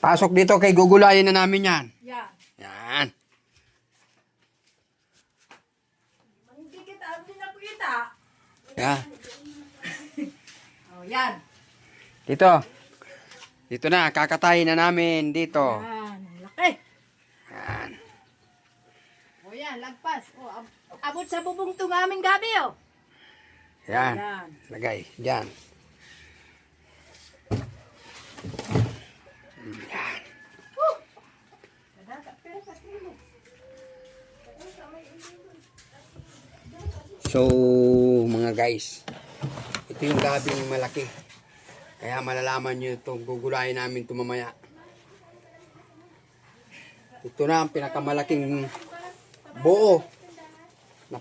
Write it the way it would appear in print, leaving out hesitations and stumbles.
Pasok dito kay gugulayin na namin yan. Yan. Yan. Hindi na kita. Yan. Oh, yan. Dito. Dito na, kakatayin na namin dito. Yan, ang laki. Yan. O yan, lagpas. O, abot sa bubong itong aming gabi, oh. Yan. Yan. Lagay. Yan. Yan. So, mga guys, ito yung gabing malaki. Kaya malalaman nyo ito, gugulayin namin ito mamaya. Ito na ang pinakamalaking buo. Na